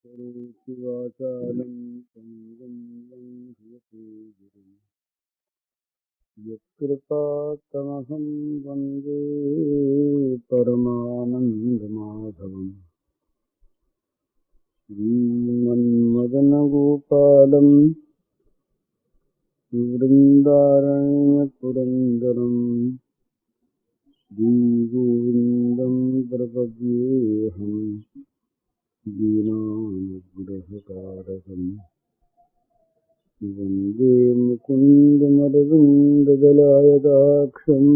करोति वाचालं पङ्गुं लङ्घयते गिरिं यत्कृपातमहं वन्दे परमानन्दमाधवम् श्रीमन्मदनगोपालं वृन्दारण्यपुरन्दरं श्रीगोविन्दं प्रपद्येऽहम् दीनानुग्रहकारकम् वन्दे मुकुन्दमरविन्ददलायदाक्षम्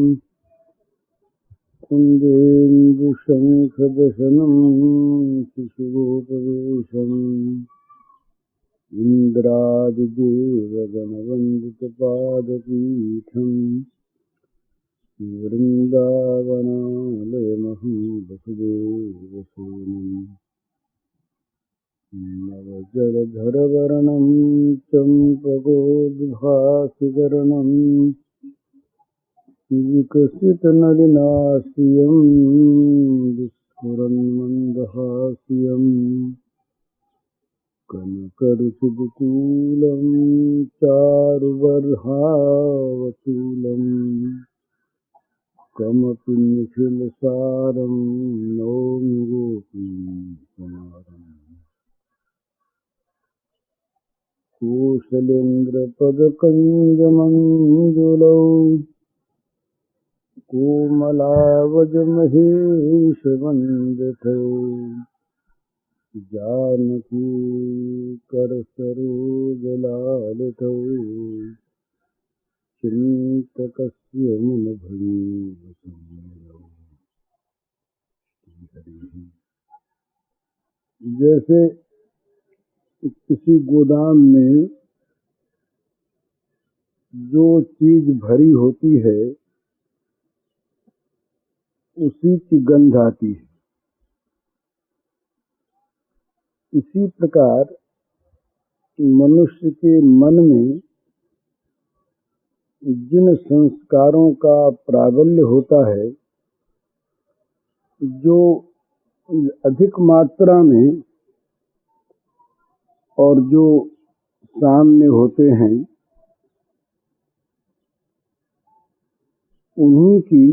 कुन्देन्दुशङ्खदशनं शिशुगोपवेशम् इन्द्रादिदेवगणवन्दितपादपीठम् वृन्दावनालयमहं वसुदेवसूनुम् नवजलधरवर्णं चम्पकोद्भासिकरणं विकसितनलिनास्यं विस्फुरन्मन्दहास्यं कनकरुचिदुकूलं चारुबर्हावचूलं कमपि निखिलसारं नौमि गोपीकुमारम् कूशलेन्द्रपदकञ्जमञ्जुलौ कोमलावजमहेशवन्दितौ जानकी करसरोजलालितौ चिन्तकस्य मनभङ्गसंयमौ। जैसे किसी गोदाम में जो चीज भरी होती है उसी की गंध आती है, इसी प्रकार मनुष्य के मन में जिन संस्कारों का प्राबल्य होता है, जो अधिक मात्रा में और जो सामने होते हैं, उन्हीं की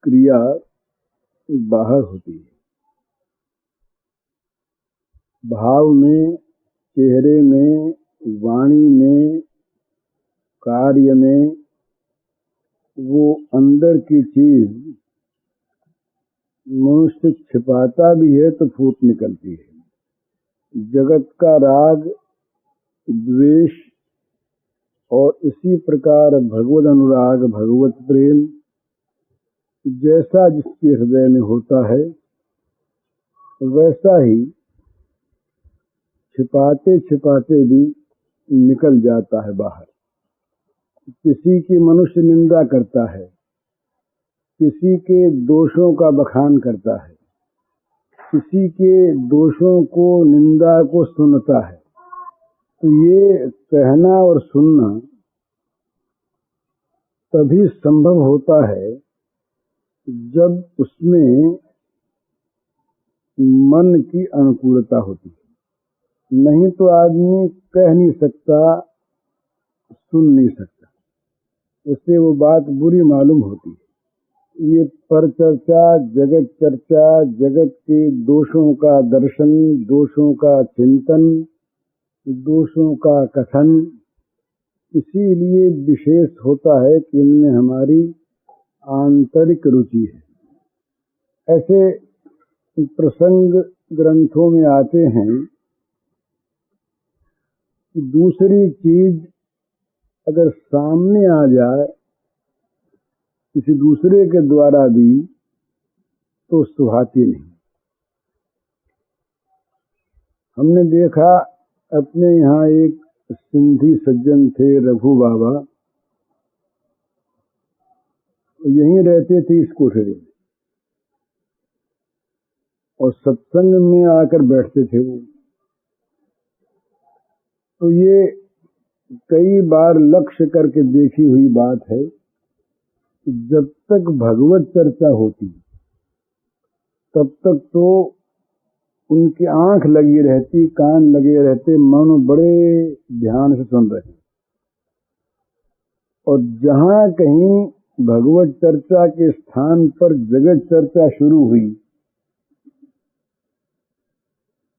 क्रिया बाहर होती है। भाव में, चेहरे में, वाणी में, कार्य में वो अंदर की चीज मनुष्य छिपाता भी है तो फूट निकलती है। जगत का राग, द्वेष और इसी प्रकार भगवद अनुराग, भगवत प्रेम जैसा जिसके हृदय में होता है, वैसा ही छिपाते छिपाते भी निकल जाता है बाहर। किसी की मनुष्य निंदा करता है, किसी के दोषों का बखान करता है, किसी के दोषों को, निंदा को सुनता है। तो ये कहना और सुनना तभी संभव होता है जब उसमें मन की अनुकूलता होती है। नहीं तो आदमी कह नहीं सकता, सुन नहीं सकता, उससे वो बात बुरी मालूम होती है। ये परचर्चा, जगत चर्चा, जगत के दोषों का दर्शन, दोषों का चिंतन, दोषों का कथन इसीलिए विशेष होता है कि इनमें हमारी आंतरिक रुचि है। ऐसे प्रसंग ग्रंथों में आते हैं कि दूसरी चीज अगर सामने आ जाए किसी दूसरे के द्वारा भी तो सुहाती नहीं। हमने देखा अपने यहाँ एक सिंधी सज्जन थे, रघु बाबा, यहीं रहते थे इस कोठरी में और सत्संग में आकर बैठते थे वो। तो ये कई बार लक्ष्य करके देखी हुई बात है जब तक भगवत चर्चा होती तब तक तो उनकी आंख लगी रहती, कान लगे रहते, मानो बड़े ध्यान से सुन रहे। और जहां कहीं भगवत चर्चा के स्थान पर जगत चर्चा शुरू हुई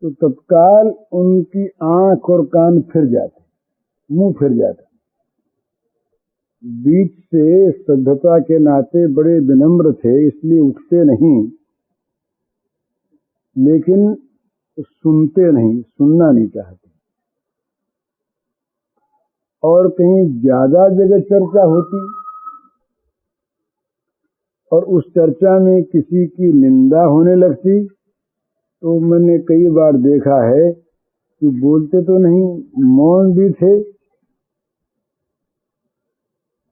तो तत्काल उनकी आंख और कान फिर जाते, मुंह फिर जाता। बीच से सभ्यता के नाते बड़े विनम्र थे, इसलिए उठते नहीं, लेकिन सुनते नहीं, सुनना नहीं चाहते। और कहीं ज्यादा जगह चर्चा होती और उस चर्चा में किसी की निंदा होने लगती तो मैंने कई बार देखा है कि बोलते तो नहीं, मौन भी थे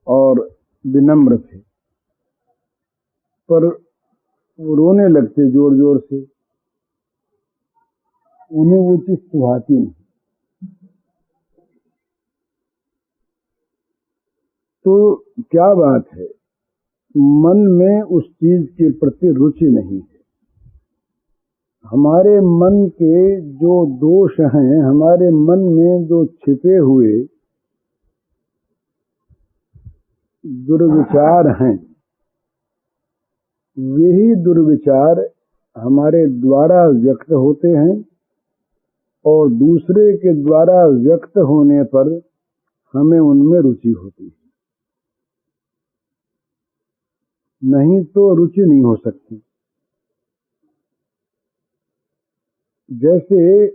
और विनम्र थे, पर वो रोने लगते जोर जोर से। उन्हें वो चीज सुहाती नहीं। तो क्या बात है, मन में उस चीज के प्रति रुचि नहीं है। हमारे मन के जो दोष हैं, हमारे मन में जो छिपे हुए दुर्विचार हैं, यही दुर्विचार हमारे द्वारा व्यक्त होते हैं और दूसरे के द्वारा व्यक्त होने पर हमें उनमें रुचि होती है, नहीं तो रुचि नहीं हो सकती। जैसे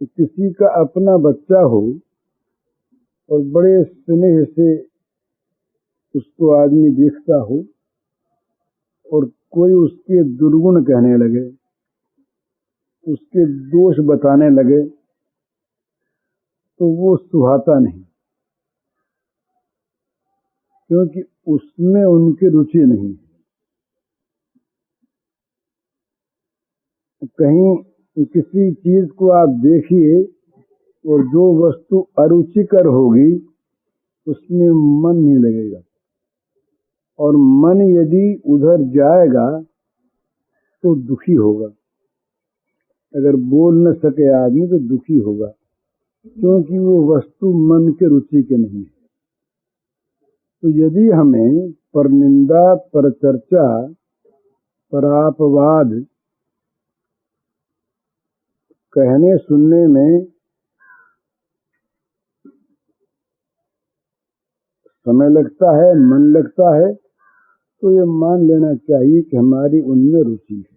किसी का अपना बच्चा हो और बड़े स्नेह से उसको आदमी देखता हो और कोई उसके दुर्गुण कहने लगे, उसके दोष बताने लगे, तो वो सुहाता नहीं, क्योंकि उसमें उनकी रुचि नहीं। कहीं किसी चीज को आप देखिए और जो वस्तु अरुचिकर होगी उसमें मन नहीं लगेगा, और मन यदि उधर जाएगा तो दुखी होगा। अगर बोल न सके आदमी तो दुखी होगा, क्योंकि वो वस्तु मन के रुचि के नहीं है। तो यदि हमें परनिंदा, परचर्चा, परापवाद कहने सुनने में समय लगता है, मन लगता है, तो ये मान लेना चाहिए कि हमारी उनमें रुचि है।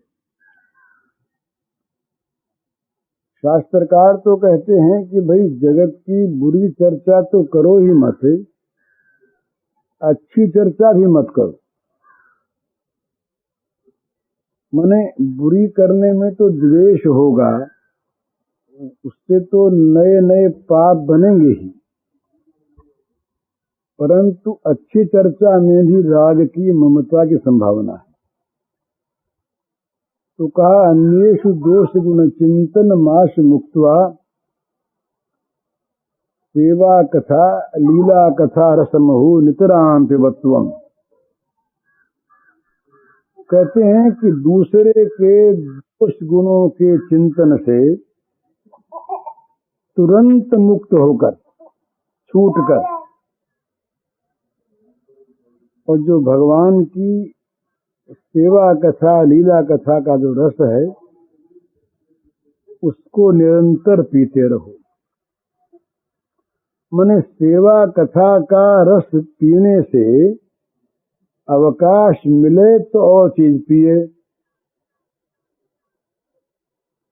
शास्त्रकार तो कहते हैं कि भाई जगत की बुरी चर्चा तो करो ही मत, अच्छी चर्चा भी मत करो। माने बुरी करने में तो द्वेष होगा, उससे तो नए नए पाप बनेंगे ही, परंतु अच्छी चर्चा में भी राग की, ममता की संभावना है। तो कहा अन्येषु दोष गुण चिंतन माश मुक्त्वा सेवा कथा लीला कथा रसमहु नितराम पिबत्वम। कहते हैं कि दूसरे के दोष गुणों के चिंतन से तुरंत मुक्त होकर, छूटकर, और जो भगवान की सेवा कथा, लीला कथा का जो रस है उसको निरंतर पीते रहो। माने सेवा कथा का रस पीने से अवकाश मिले तो और चीज पिए।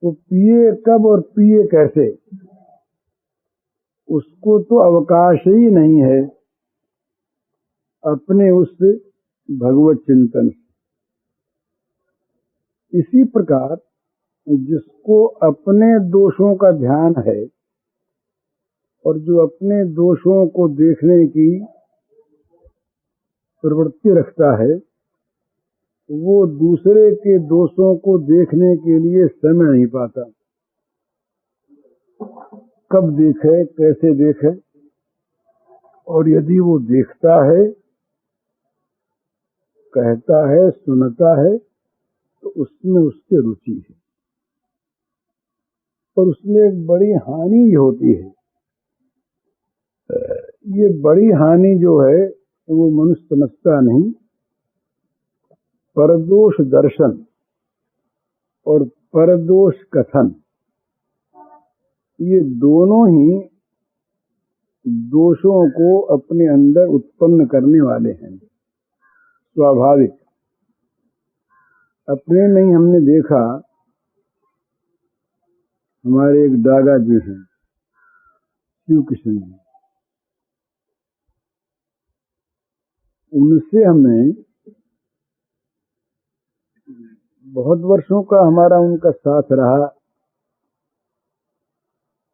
तो पिए कब और पिए कैसे, उसको तो अवकाश ही नहीं है अपने उस भगवत चिंतन से। इसी प्रकार जिसको अपने दोषों का ध्यान है और जो अपने दोषों को देखने की प्रवृत्ति रखता है, वो दूसरे के दोषों को देखने के लिए समय नहीं पाता। कब देखे, कैसे देखे, और यदि वो देखता है, कहता है, सुनता है, तो उसमें उसकी रुचि है, और उसमें एक बड़ी हानि होती है। ये बड़ी हानि जो है वो मनुष्य समझता नहीं। परदोष दर्शन और परदोष कथन, ये दोनों ही दोषों को अपने अंदर उत्पन्न करने वाले हैं, स्वाभाविक। अपने में ही हमने देखा, हमारे एक दादा जी हैं, शिव कृष्ण जी, उनसे हमें बहुत वर्षों का हमारा उनका साथ रहा,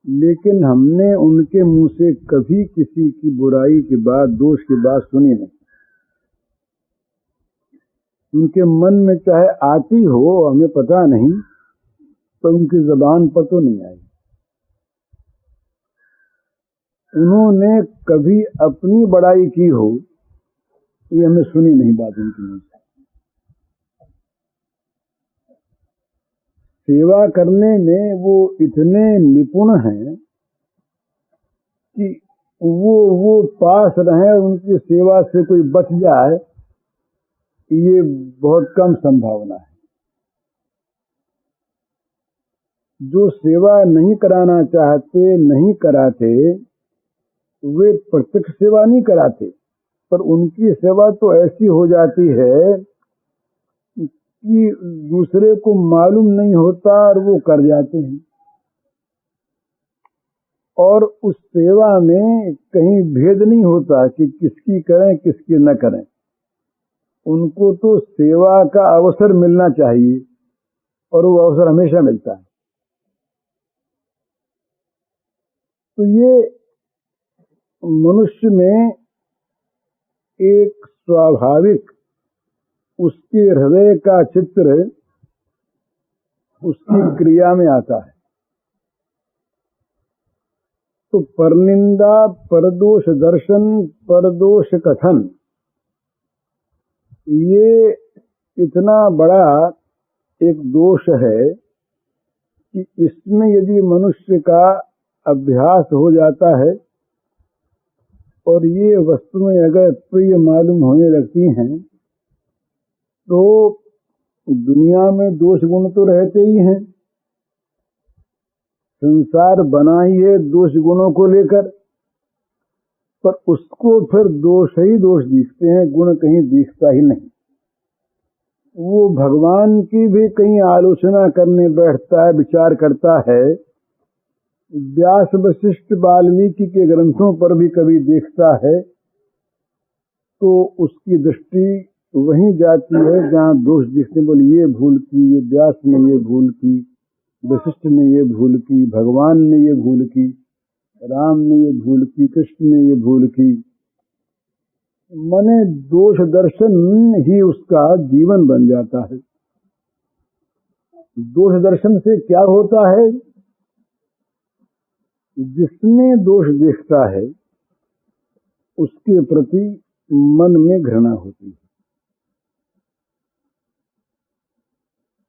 लेकिन हमने उनके मुंह से कभी किसी की बुराई की बात, दोष की बात सुनी नहीं। उनके मन में चाहे आती हो, हमें पता नहीं, तो उनकी जुबान पर तो नहीं आई। उन्होंने कभी अपनी बड़ाई की हो, ये हमें सुनी नहीं बात उनकी मुंह से। सेवा करने में वो इतने निपुण हैं कि वो पास रहे, उनकी सेवा से कोई बच जाए, ये बहुत कम संभावना है। जो सेवा नहीं कराना चाहते, नहीं कराते, वे प्रत्यक्ष सेवा नहीं कराते, पर उनकी सेवा तो ऐसी हो जाती है कि दूसरे को मालूम नहीं होता और वो कर जाते हैं। और उस सेवा में कहीं भेद नहीं होता कि किसकी करें किसकी न करें। उनको तो सेवा का अवसर मिलना चाहिए, और वो अवसर हमेशा मिलता है। तो ये मनुष्य में एक स्वाभाविक उसके हृदय का चित्र उसकी क्रिया में आता है। तो परनिंदा, परदोष दर्शन, परदोष कथन, ये इतना बड़ा एक दोष है कि इसमें यदि मनुष्य का अभ्यास हो जाता है और ये वस्तु में अगर प्रिय मालूम होने लगती हैं, तो दुनिया में दोष गुण तो रहते ही हैं। संसार बना ही है दोष गुणों को लेकर, पर उसको फिर दोष ही दोष दिखते हैं, गुण कहीं दिखता ही नहीं। वो भगवान की भी कहीं आलोचना करने बैठता है, विचार करता है। व्यास वशिष्ठ वाल्मीकि के ग्रंथों पर भी कभी देखता है, तो उसकी दृष्टि वहीं जाती है जहाँ दोष दिखते। बोले ये भूल की, ये व्यास ने ये भूल की, वशिष्ठ ने ये भूल की, भगवान ने ये भूल की, राम ने ये भूल की, कृष्ण ने ये भूल की। मने दोष दर्शन ही उसका जीवन बन जाता है। दोष दर्शन से क्या होता है? जिसमें दोष देखता है उसके प्रति मन में घृणा होती है,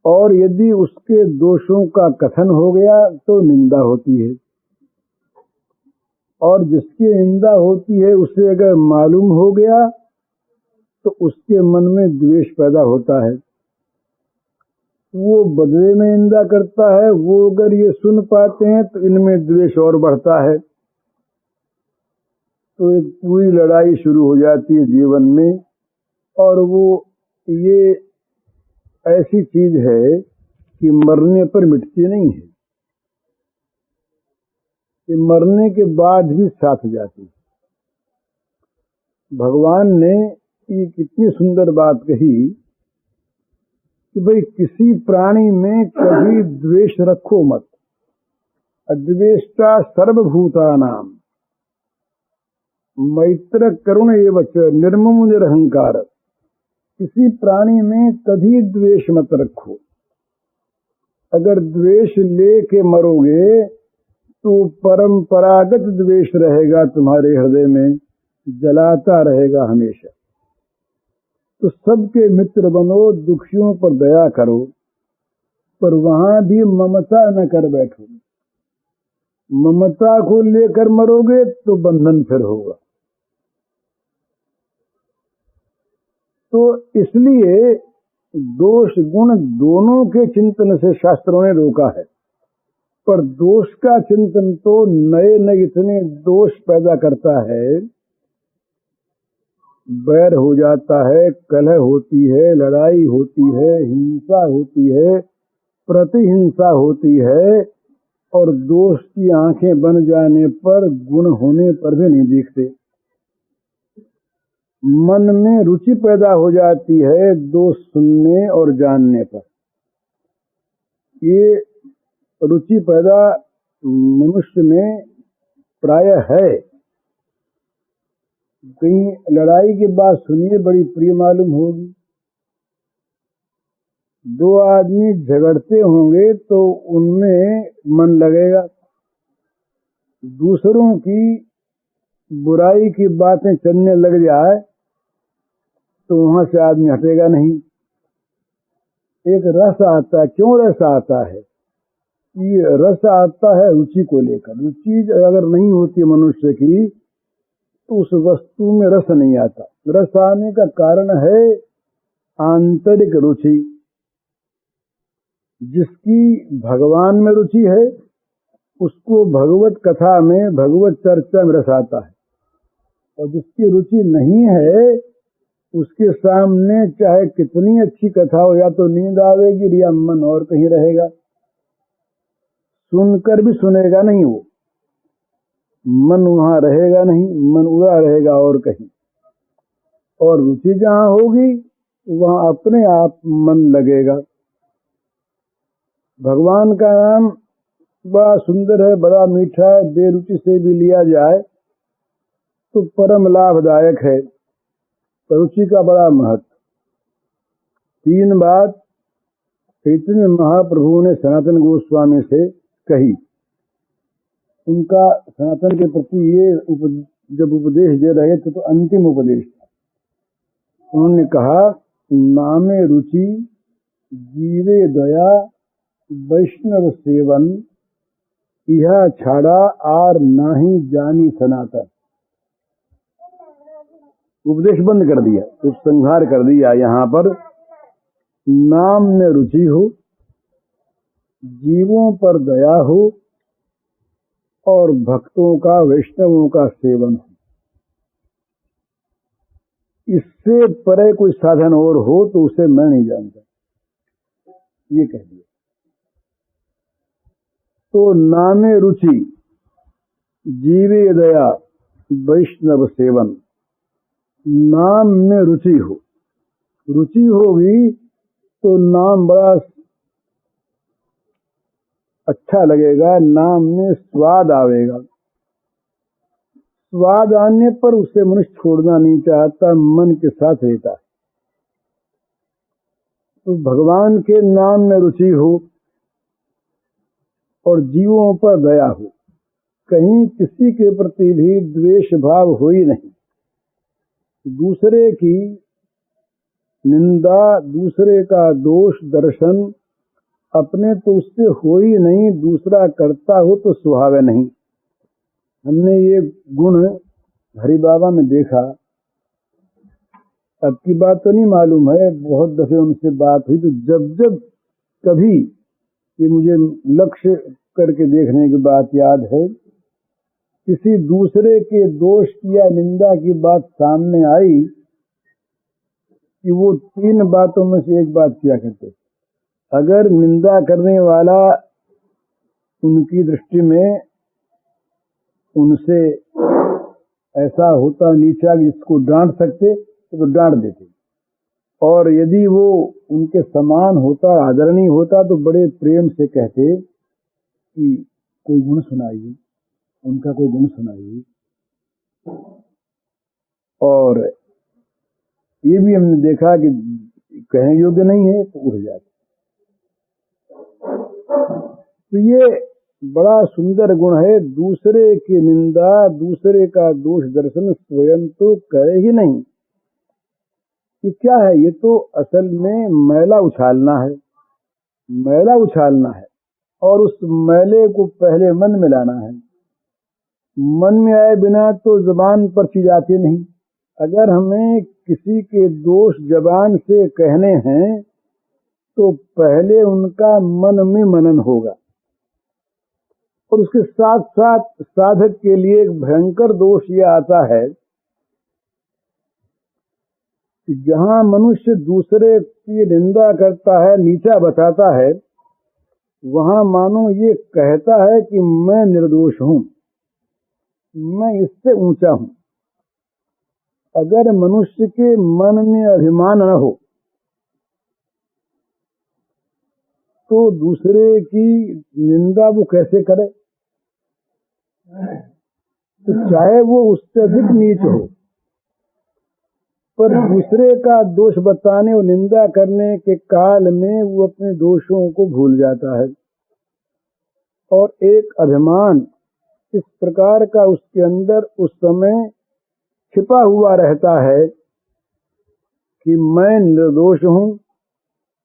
और यदि उसके दोषों का कथन हो गया तो निंदा होती है, और जिसकी निंदा होती है उसे अगर मालूम हो गया तो उसके मन में द्वेष पैदा होता है। वो बदले में निंदा करता है। वो अगर ये सुन पाते हैं तो इनमें द्वेष और बढ़ता है। तो एक पूरी लड़ाई शुरू हो जाती है जीवन में। और वो ये ऐसी चीज है कि मरने पर मिटती नहीं है, कि मरने के बाद भी साथ जाती है। भगवान ने ये कितनी सुंदर बात कही कि भाई किसी प्राणी में कभी द्वेष रखो मत। अद्वेष्टा सर्वभूतानां मैत्र करुण एवच निर्मम निरहंकार। किसी प्राणी में कभी द्वेष मत रखो। अगर द्वेष लेके मरोगे तो परंपरागत द्वेष रहेगा तुम्हारे हृदय में, जलाता रहेगा हमेशा। तो सबके मित्र बनो, दुखियों पर दया करो, पर वहां भी ममता न कर बैठो। ममता को लेकर मरोगे तो बंधन फिर होगा। तो इसलिए दोष गुण दोनों के चिंतन से शास्त्रों ने रोका है। पर दोष का चिंतन तो नए नए इतने दोष पैदा करता है, बैर हो जाता है, कलह होती है, लड़ाई होती है, हिंसा होती है, प्रतिहिंसा होती है, और दोष की आंखें बन जाने पर, गुण होने पर भी नहीं दिखते। मन में रुचि पैदा हो जाती है दोष सुनने और जानने पर। ये रुचि पैदा मनुष्य में प्रायः है। कहीं लड़ाई की बात सुनिए, बड़ी प्रिय मालूम होगी। दो आदमी झगड़ते होंगे तो उनमें मन लगेगा। दूसरों की बुराई की बातें चलने लग जाए तो वहां से आदमी हटेगा नहीं। एक रस आता है। क्यों रस आता है? ये रस आता है रुचि को लेकर। रुचि अगर नहीं होती मनुष्य की तो उस वस्तु में रस नहीं आता। रस आने का कारण है आंतरिक रुचि। जिसकी भगवान में रुचि है उसको भगवत कथा में, भगवत चर्चा में रस आता है, और जिसकी रुचि नहीं है उसके सामने चाहे कितनी अच्छी कथा हो, या तो नींद आवेगी या मन और कहीं रहेगा। सुनकर भी सुनेगा नहीं, वो मन वहां रहेगा नहीं, मन उड़ा रहेगा और कहीं। और रुचि जहां होगी वहां अपने आप मन लगेगा। भगवान का नाम बड़ा सुंदर है, बड़ा मीठा है, बेरुचि से भी लिया जाए तो परम लाभदायक है। रुचि का बड़ा महत्व। 3 बात चैतन्य महाप्रभु ने सनातन गोस्वामी से कही। उनका सनातन के प्रति ये जब उपदेश दे रहे थे तो अंतिम उपदेश था। उन्होंने कहा, नामे रुचि जीवे दया वैष्णव सेवन, यह छाड़ा आर नाही जानी सनातन। उपदेश बंद कर दिया, उपसंहार कर दिया। यहाँ पर नाम में रुचि हो, जीवों पर दया हो, और भक्तों का, वैष्णवों का सेवन हो। इससे परे कोई साधन और हो तो उसे मैं नहीं जानता, ये कह दिया। तो नामे रुचि जीवे दया वैष्णव सेवन। नाम में रुचि हो, रुचि होगी तो नाम बड़ा अच्छा लगेगा, नाम में स्वाद आवेगा। स्वाद आने पर उसे मनुष्य छोड़ना नहीं चाहता, मन के साथ रहता है। तो भगवान के नाम में रुचि हो और जीवों पर दया हो, कहीं किसी के प्रति भी द्वेष भाव हो ही नहीं। दूसरे की निंदा, दूसरे का दोष दर्शन अपने तो उससे हो ही नहीं, दूसरा करता हो तो सुहावे नहीं। हमने ये गुण हरि बाबा में देखा। अब की बात तो नहीं मालूम है, बहुत दफे उनसे बात हुई, तो जब जब कभी ये मुझे लक्ष्य करके देखने की बात याद है, किसी दूसरे के दोष की या निंदा की बात सामने आई कि वो 3 बातों में से एक बात किया करते। अगर निंदा करने वाला उनकी दृष्टि में उनसे ऐसा होता नीचा जिसको डांट सकते तो डांट देते, और यदि वो उनके समान होता, आदरणीय होता, तो बड़े प्रेम से कहते कि कोई गुण सुनाइए, उनका कोई गुण सुनाइए। और ये भी हमने देखा कि कहने योग्य नहीं है तो उड़ जाते। तो ये बड़ा सुंदर गुण है, दूसरे की निंदा, दूसरे का दोष दर्शन स्वयं तो करे ही नहीं, ये क्या है? ये तो असल में मैला उछालना है, मैला उछालना है, और उस मैले को पहले मन में लाना है। मन में आए बिना तो जबान पर चीज आती नहीं। अगर हमें किसी के दोष जबान से कहने हैं तो पहले उनका मन में मनन होगा, और उसके साथ साथ साधक के लिए एक भयंकर दोष यह आता है कि जहां मनुष्य दूसरे की निंदा करता है, नीचा बताता है, वहां मानो ये कहता है कि मैं निर्दोष हूं, मैं इससे ऊंचा हूं। अगर मनुष्य के मन में अभिमान न हो तो दूसरे की निंदा वो कैसे करे? तो चाहे वो उससे अधिक नीच हो, पर दूसरे का दोष बताने और निंदा करने के काल में वो अपने दोषों को भूल जाता है, और एक अभिमान इस प्रकार का उसके अंदर उस समय छिपा हुआ रहता है कि मैं निर्दोष हूं,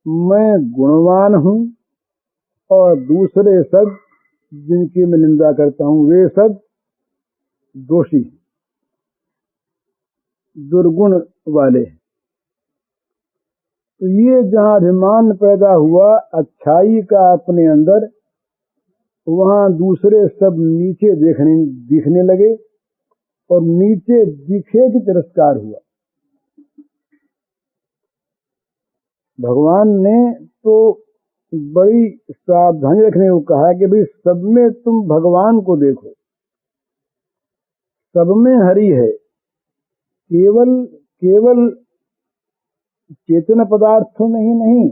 मैं गुणवान हूं, और दूसरे सब जिनकी मैं निंदा करता हूं वे सब दोषी, दुर्गुण वाले। तो ये जहां अभिमान पैदा हुआ अच्छाई का अपने अंदर, वहां दूसरे सब नीचे दिखने लगे, और नीचे दिखे कि तिरस्कार हुआ। भगवान ने तो बड़ी सावधानी रखने को कहा कि भाई सब में तुम भगवान को देखो, सब में हरि है। केवल केवल चेतन पदार्थों में ही नहीं,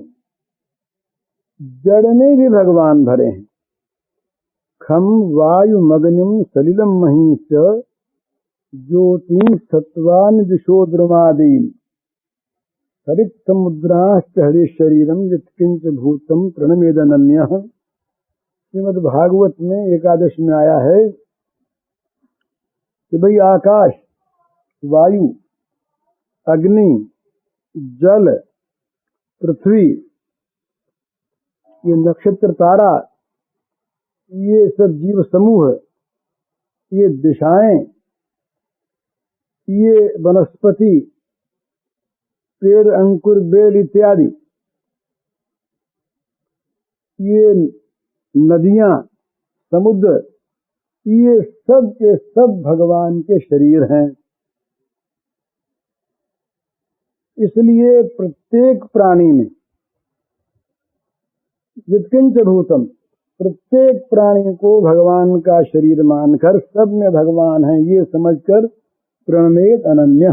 जड़ में भी भगवान भरे हैं। खम वायु मग्निम सलिलम महीच ज्योति सत्वान दिशो द्रमादीन हरित समुद्राश्च हरि शरीरम यत्किंच भूतम प्रणमेदनन्यः। श्रीमद् भागवत में एकादश में आया है कि भाई आकाश, वायु, अग्नि, जल, पृथ्वी, ये नक्षत्र तारा, ये सब जीव समूह, ये दिशाएं, ये वनस्पति, पेड़, अंकुर, बेल इत्यादि, ये नदियां, समुद्र, ये सब के सब भगवान के शरीर हैं। इसलिए प्रत्येक प्राणी में यत्किंच भूतम, प्रत्येक प्राणी को भगवान का शरीर मानकर सब में भगवान है ये समझकर प्रणमेत अनन्य,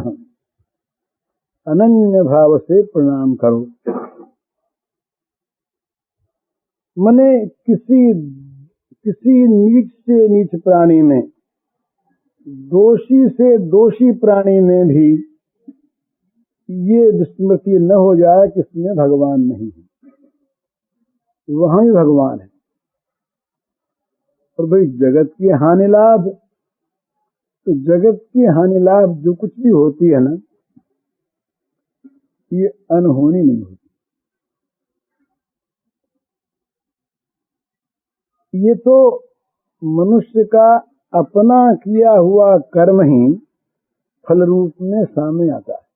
अनन्य भाव से प्रणाम करो। मने किसी नीच से नीच प्राणी में, दोषी से दोषी प्राणी में भी ये विस्मृति न हो जाए कि इसमें भगवान नहीं है, वहां ही भगवान है। और भाई जगत की हानि लाभ, तो जगत की हानि लाभ जो कुछ भी होती है ना, ये अनहोनी नहीं होती। ये तो मनुष्य का अपना किया हुआ कर्म ही फल रूप में सामने आता है।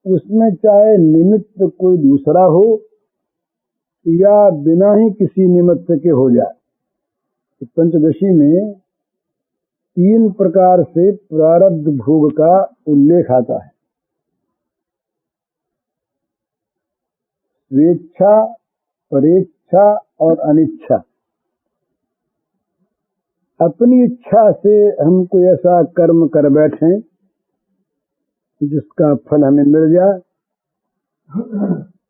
उसमें चाहे निमित्त कोई दूसरा हो या बिना ही किसी निमित्त के हो जाए। तो पंचदशी में 3 प्रकार से प्रारब्ध भोग का उल्लेख आता है। स्वेच्छा, परेच्छा और अनिच्छा। अपनी इच्छा से हम कोई ऐसा कर्म कर बैठे जिसका फल हमें मिल जाए,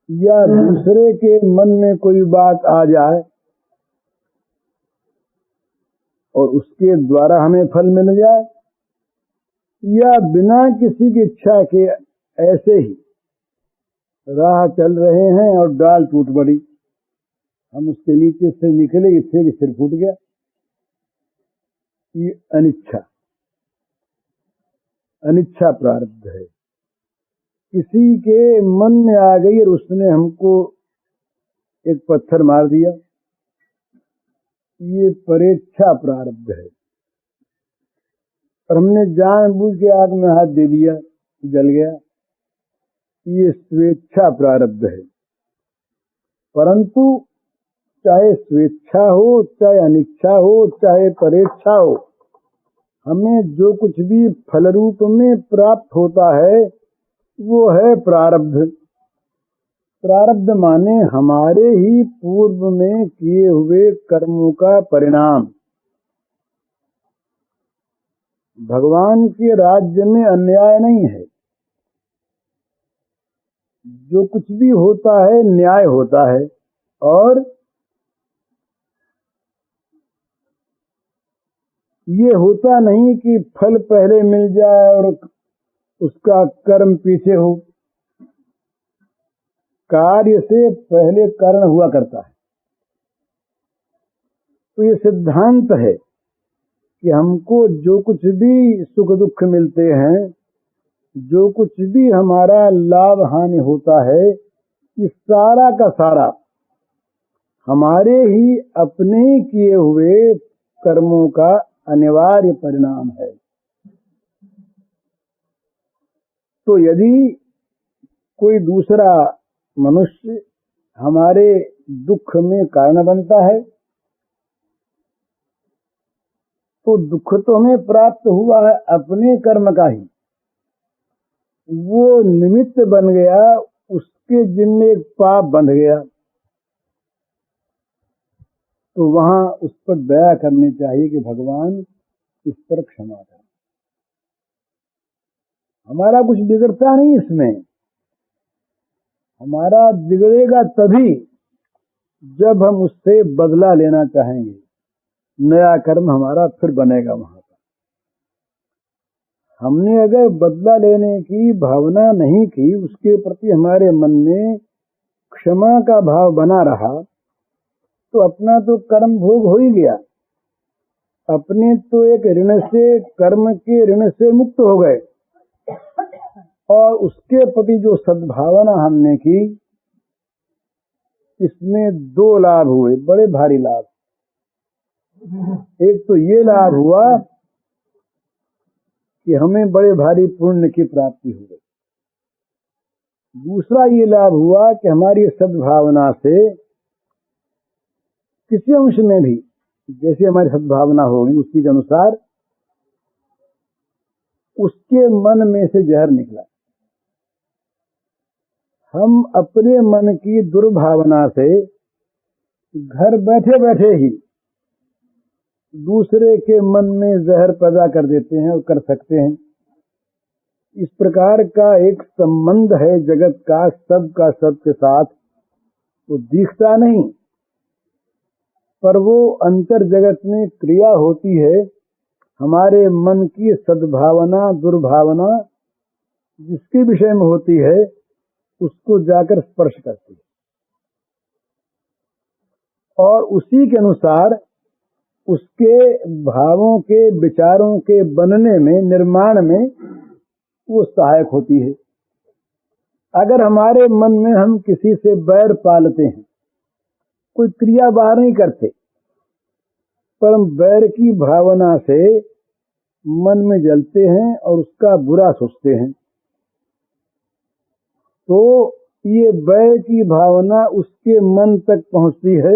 या दूसरे के मन में कोई बात आ जाए और उसके द्वारा हमें फल मिल जाए, या बिना किसी की इच्छा के ऐसे ही राह चल रहे हैं और डाल टूट पड़ी, हम उसके नीचे से निकले, इससे कि सिर फूट गया। ये अनिच्छा प्रारब्ध है। किसी के मन में आ गई और उसने हमको एक पत्थर मार दिया, ये परेच्छा प्रारब्ध है। और हमने जानबूझ के आग में हाथ दे दिया, जल गया, ये स्वेच्छा प्रारब्ध है। परंतु चाहे स्वेच्छा हो, चाहे अनिच्छा हो, चाहे परेच्छा हो, हमें जो कुछ भी फल रूप में प्राप्त होता है वो है प्रारब्ध। प्रारब्ध माने हमारे ही पूर्व में किए हुए कर्मों का परिणाम। भगवान के राज्य में अन्याय नहीं है, जो कुछ भी होता है न्याय होता है। और ये होता नहीं कि फल पहले मिल जाए और उसका कर्म पीछे हो। कार्य से पहले कारण हुआ करता है। तो ये सिद्धांत है कि हमको जो कुछ भी सुख दुख मिलते हैं, जो कुछ भी हमारा लाभ हानि होता है, ये सारा का सारा हमारे ही अपने ही किए हुए कर्मों का अनिवार्य परिणाम है। तो यदि कोई दूसरा मनुष्य हमारे दुख में कारण बनता है, तो दुख तो हमें प्राप्त हुआ है अपने कर्म का ही, वो निमित्त बन गया, उसके जिम्मे एक पाप बंध गया। तो वहां उस पर दया करनी चाहिए कि भगवान इस पर क्षमा करें। हमारा कुछ बिगड़ता नहीं इसमें, हमारा बिगड़ेगा तभी जब हम उससे बदला लेना चाहेंगे, नया कर्म हमारा फिर बनेगा वहां पर। हमने अगर बदला लेने की भावना नहीं की, उसके प्रति हमारे मन में क्षमा का भाव बना रहा, तो अपना तो कर्म भोग हो ही गया। अपने तो एक ऋण से, कर्म के ऋण से मुक्त हो गए। और उसके प्रति जो सद्भावना हमने की, इसमें दो लाभ हुए, बड़े भारी लाभ। एक तो ये लाभ हुआ कि हमें बड़े भारी पुण्य की प्राप्ति हो गई। दूसरा ये लाभ हुआ कि हमारी सद्भावना से किसी अंश में भी जैसे हमारी सद्भावना होगी उसी के अनुसार उसके मन में से जहर निकला। हम अपने मन की दुर्भावना से घर बैठे बैठे ही दूसरे के मन में जहर पैदा कर देते हैं और कर सकते हैं। इस प्रकार का एक संबंध है जगत का, सबका सबके साथ। वो दिखता नहीं, पर वो अंतर जगत में क्रिया होती है। हमारे मन की सद्भावना दुर्भावना जिसके विषय में होती है, उसको जाकर स्पर्श करती है और उसी के अनुसार उसके भावों के, विचारों के बनने में, निर्माण में वो सहायक होती है। अगर हमारे मन में हम किसी से बैर पालते हैं, कोई क्रिया बाहर नहीं करते, पर हम बैर की भावना से मन में जलते हैं और उसका बुरा सोचते हैं, तो ये बैर की भावना उसके मन तक पहुंचती है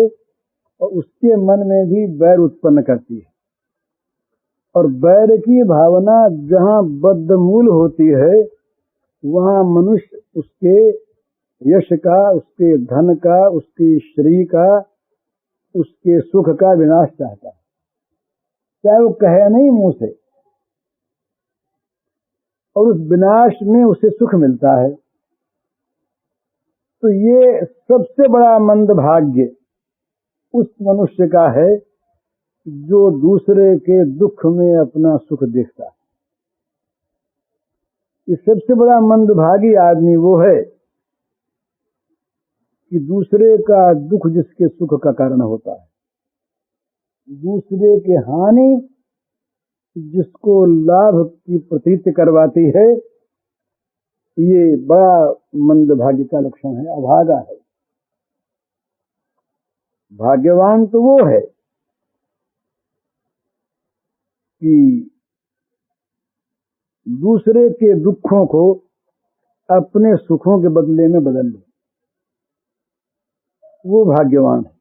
और उसके मन में भी बैर उत्पन्न करती है। और बैर की भावना जहां बद्धमूल होती है, वहां मनुष्य उसके यश का, उसके धन का, उसकी श्री का, उसके सुख का विनाश चाहता है, चाहे वो कहे नहीं मुंह से, और उस विनाश में उसे सुख मिलता है। तो ये सबसे बड़ा मंदभाग्य उस मनुष्य का है जो दूसरे के दुख में अपना सुख देखता है। ये सबसे बड़ा मंदभागी आदमी वो है कि दूसरे का दुख जिसके सुख का कारण होता है, दूसरे के हानि जिसको लाभ की प्रतीति करवाती है, ये बड़ा मंदभाग्य का लक्षण है, अभागा है। भाग्यवान तो वो है कि दूसरे के दुखों को अपने सुखों के बदले में बदल ले, वो भाग्यवान है।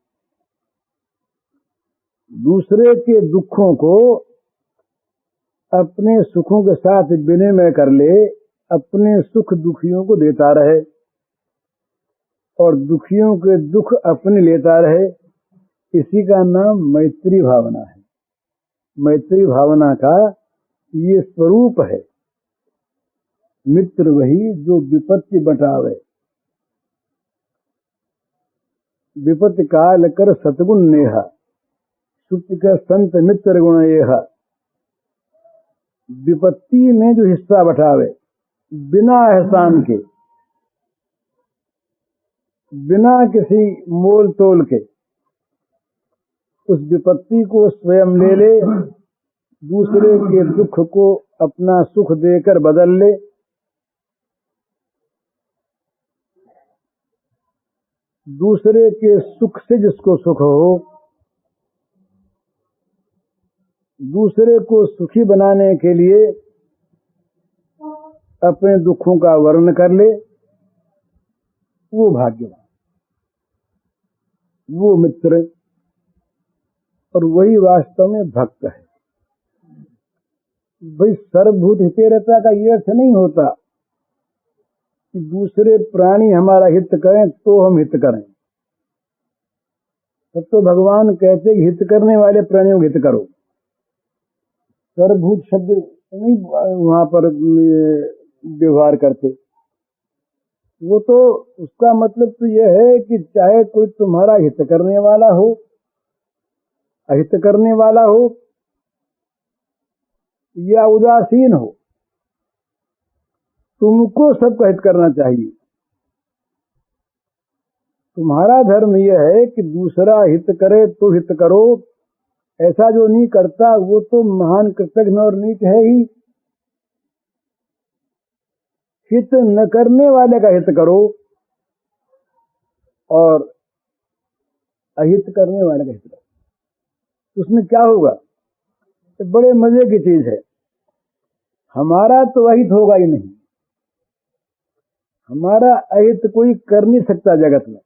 दूसरे के दुखों को अपने सुखों के साथ विनिमय कर ले, अपने सुख दुखियों को देता रहे और दुखियों के दुख अपने लेता रहे, इसी का नाम मैत्री भावना है। मैत्री भावना का ये स्वरूप है। मित्र वही जो विपत्ति बटावे, विपत्ति काल कर सतगुण नेहा, सुख का संत मित्र गुण येहा। विपत्ति में जो हिस्सा बटावे, बिना एहसान के, बिना किसी मोल तोल के, उस विपत्ति को स्वयं ले ले, दूसरे के दुख को अपना सुख देकर बदल ले, दूसरे के सुख से जिसको सुख हो, दूसरे को सुखी बनाने के लिए अपने दुखों का वर्णन कर ले, वो भाग्यवान, वो मित्र, और वही वास्तव में भक्त है। भाई सर्वभूत हितेरता का ये अर्थ नहीं होता कि दूसरे प्राणी हमारा हित करें तो हम हित करें। तब तो भगवान कहते कि हित करने वाले प्राणियों को हित करो। सर्वभूत शब्द नहीं वहां पर व्यवहार करते। वो तो उसका मतलब तो यह है कि चाहे कोई तुम्हारा हित करने वाला हो, अहित करने वाला हो या उदासीन हो, तुमको सबका हित करना चाहिए। तुम्हारा धर्म यह है कि दूसरा हित करे तो हित करो, ऐसा जो नहीं करता वो तो महान कृतज्ञ और नीच है ही। हित न करने वाले का हित करो और अहित करने वाले का हित करो, उसमें क्या होगा? तो बड़े मजे की चीज है। हमारा तो अहित होगा ही नहीं, हमारा अहित कोई कर नहीं सकता जगत में।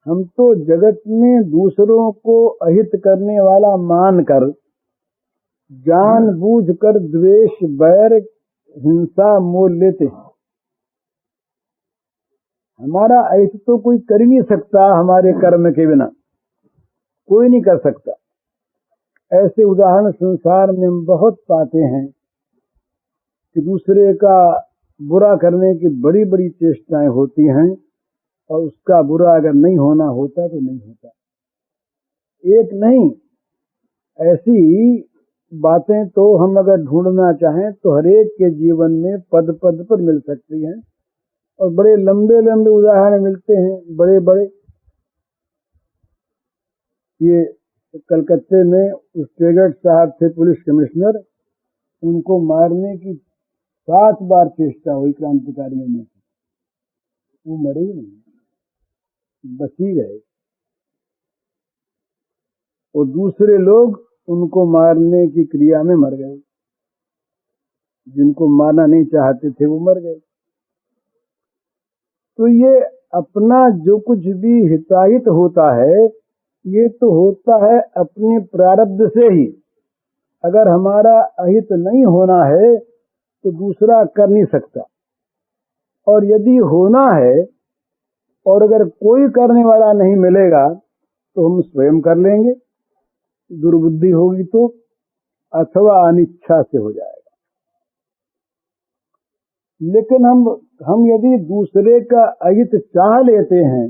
हम तो जगत में दूसरों को अहित करने वाला मानकर जानबूझकर द्वेष, बैर, हिंसा मोल लेते हैं। हमारा अहित तो कोई कर ही नहीं सकता, हमारे कर्म के बिना कोई नहीं कर सकता। ऐसे उदाहरण संसार में हम बहुत पाते हैं कि दूसरे का बुरा करने की बड़ी बड़ी चेष्टाएं होती हैं और उसका बुरा अगर नहीं होना होता तो नहीं होता। एक नहीं, ऐसी बातें तो हम अगर ढूंढना चाहें तो हरेक के जीवन में पद पद पर मिल सकती हैं और बड़े लंबे लंबे उदाहरण मिलते हैं, बड़े बड़े। ये कलकत्ते में स्टेगर्ट साहब थे पुलिस कमिश्नर, उनको मारने की 7 बार चेष्टा हुई क्रांतिकारियों में, वो मरे ही नहीं, बच ही गए। और दूसरे लोग उनको मारने की क्रिया में मर गए, जिनको मारना नहीं चाहते थे वो मर गए। तो ये अपना जो कुछ भी हिताहित होता है, ये तो होता है अपने प्रारब्ध से ही। अगर हमारा अहित नहीं होना है तो दूसरा कर नहीं सकता, और यदि होना है और अगर कोई करने वाला नहीं मिलेगा तो हम स्वयं कर लेंगे, दुर्बुद्धि होगी तो, अथवा अनिच्छा से हो जाएगा। लेकिन हम यदि दूसरे का अहित चाह लेते हैं,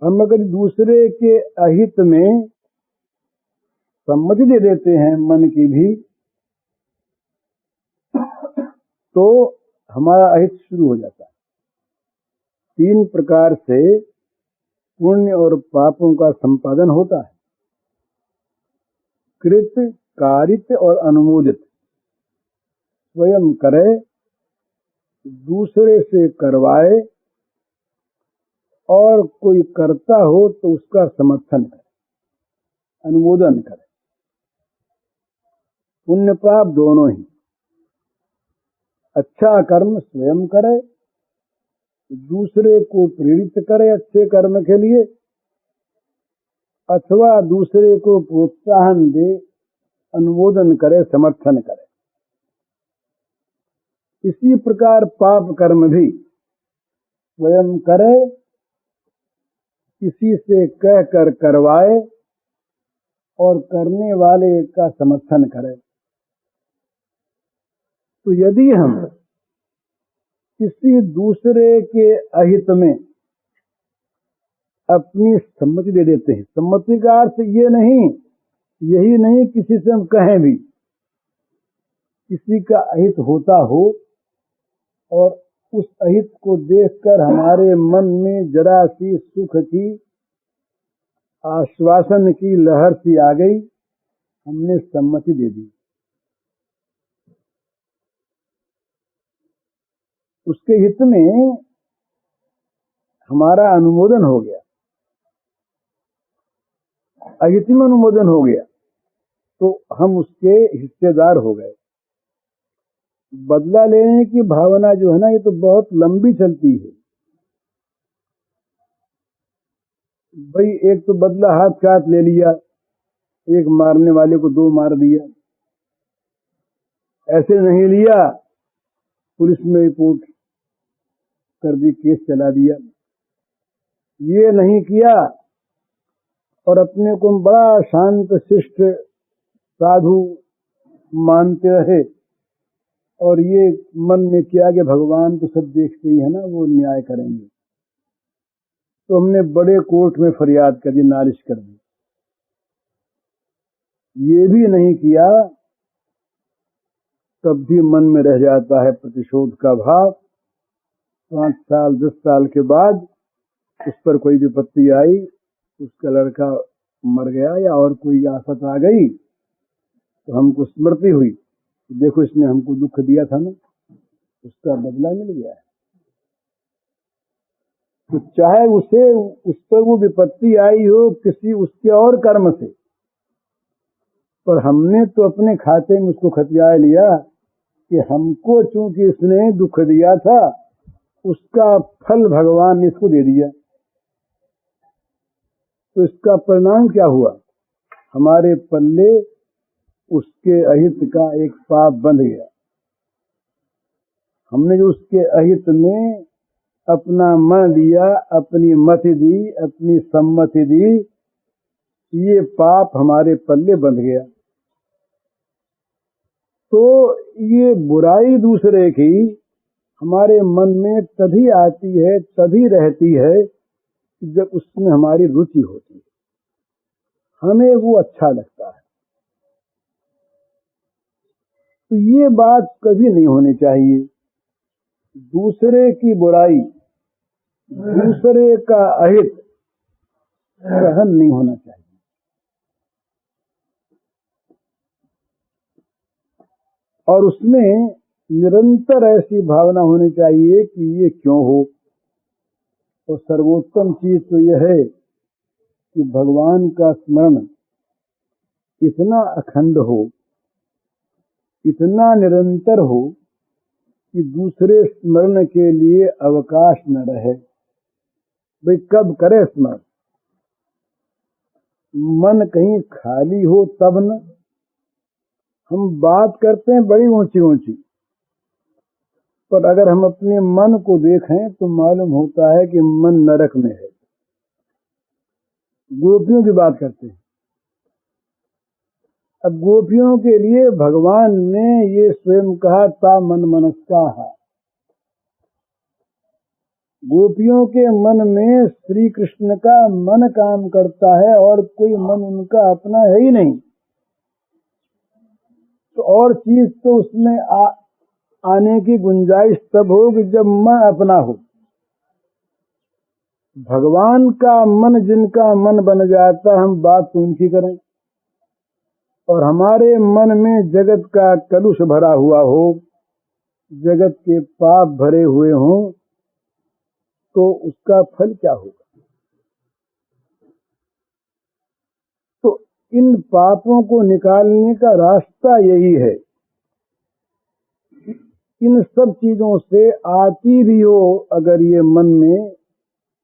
हम अगर दूसरे के अहित में सम्मति दे देते हैं मन की भी, तो हमारा अहित शुरू हो जाता है। 3 प्रकार से पुण्य और पापों का संपादन होता है, कृत, कारित और अनुमोदित। स्वयं करे दूसरे से करवाए और कोई करता हो तो उसका समर्थन करे, अनुमोदन करे। पुण्य पाप दोनों ही। अच्छा कर्म स्वयं करे, दूसरे को प्रेरित करे अच्छे कर्म के लिए, अथवा दूसरे को प्रोत्साहन दे, अनुमोदन करे, समर्थन करे। इसी प्रकार पाप कर्म भी स्वयं करे, किसी से कहकर करवाए और करने वाले का समर्थन करे। तो यदि हम किसी दूसरे के अहित में अपनी सम्मति दे देते हैं, सम्मति का अर्थ ये नहीं, यही नहीं किसी से हम कहें भी, किसी का अहित होता हो और उस अहित को देखकर हमारे मन में जरा सी सुख की, आश्वासन की लहर सी आ गई, हमने सम्मति दे दी, उसके हित में हमारा अनुमोदन हो गया, अहित में अनुमोदन हो गया, तो हम उसके हिस्सेदार हो गए। बदला लेने की भावना जो है ना, ये तो बहुत लंबी चलती है। भाई एक तो बदला हाथ के हाथ ले लिया, एक मारने वाले को दो मार दिया, ऐसे नहीं लिया, पुलिस में रिपोर्ट कर दी, केस चला दिया। ये नहीं किया और अपने को बड़ा शांत शिष्ट साधु मानते रहे और ये मन में किया कि भगवान तो सब देखते ही है ना, वो न्याय करेंगे। तो हमने बड़े कोर्ट में फरियाद कर दी, नालिश कर दी। ये भी नहीं किया, तब भी मन में रह जाता है प्रतिशोध का भाव। 5 साल 10 साल के बाद उस पर कोई विपत्ति आई, उसका लड़का मर गया या और कोई आफत आ गई, तो हमको स्मृति हुई, देखो इसने हमको दुख दिया था ना, उसका बदला मिल गया है। तो चाहे उसे उस पर वो विपत्ति आई हो किसी उसके और कर्म से, पर हमने तो अपने खाते में उसको खतिया लिया कि हमको चूंकि इसने दुख दिया था, उसका फल भगवान ने इसको दे दिया। तो इसका परिणाम क्या हुआ? हमारे पल्ले उसके अहित का एक पाप बंध गया। हमने जो उसके अहित में अपना मन दिया, अपनी मति दी, अपनी सम्मति दी, ये पाप हमारे पल्ले बंध गया। तो ये बुराई दूसरे की हमारे मन में तभी आती है, तभी रहती है जब उसमें हमारी रुचि होती है, हमें वो अच्छा लगता है। तो ये बात कभी नहीं होनी चाहिए। दूसरे की बुराई, दूसरे का अहित सहन नहीं होना चाहिए। और उसमें निरंतर ऐसी भावना होनी चाहिए कि ये क्यों हो। और सर्वोत्तम चीज तो यह है कि भगवान का स्मरण इतना अखंड हो, इतना निरंतर हो कि दूसरे स्मरण के लिए अवकाश न रहे। भाई कब करे स्मरण? मन कहीं खाली हो तब न। हम बात करते हैं बड़ी ऊंची ऊंची, पर अगर हम अपने मन को देखें तो मालूम होता है कि मन नरक में है। गोपियों की बात करते हैं। अब गोपियों के लिए भगवान ने ये स्वयं कहा, ता मन मनस्काहा। गोपियों के मन में श्री कृष्ण का मन काम करता है और कोई मन उनका अपना है ही नहीं। तो और चीज तो उसमें आने की गुंजाइश तब हो कि जब मन अपना हो। भगवान का मन जिनका मन बन जाता, हम बात तो उनकी करें, और हमारे मन में जगत का कलुष भरा हुआ हो, जगत के पाप भरे हुए हों तो उसका फल क्या होगा। तो इन पापों को निकालने का रास्ता यही है। इन सब चीजों से आती भी हो अगर ये मन में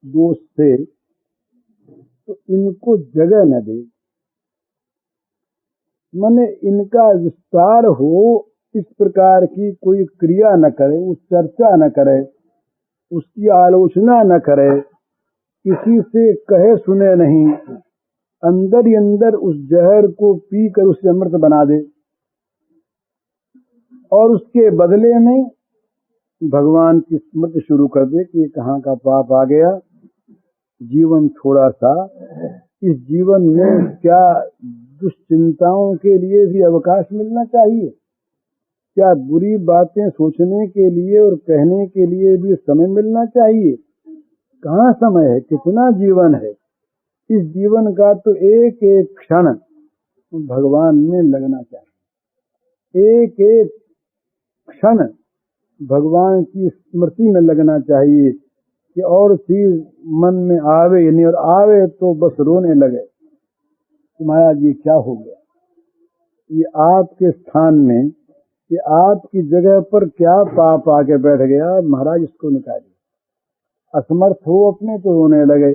दोष से, तो इनको जगह न दे, माने इनका विस्तार हो, इस प्रकार की कोई क्रिया न करे, उस चर्चा न करे, उसकी आलोचना न करे, किसी से कहे सुने नहीं, अंदर ही अंदर उस जहर को पी कर उसे अमृत बना दे और उसके बदले में भगवान की स्मृति शुरू कर दे कि कहाँ का पाप आ गया, जीवन थोड़ा सा, इस जीवन में क्या दुश्चिंताओं के लिए भी अवकाश मिलना चाहिए, क्या बुरी बातें सोचने के लिए और कहने के लिए भी समय मिलना चाहिए। कहाँ समय है, कितना जीवन है, इस जीवन का तो एक एक क्षण भगवान में लगना चाहिए, एक एक क्षण भगवान की स्मृति में लगना चाहिए कि और चीज मन में आवे नहीं, और आवे तो बस रोने लगे कि महाराज ये क्या हो गया, ये आपके स्थान में, ये आपकी जगह पर क्या पाप आके बैठ गया, महाराज इसको निकालिए। असमर्थ हो अपने तो रोने लगे।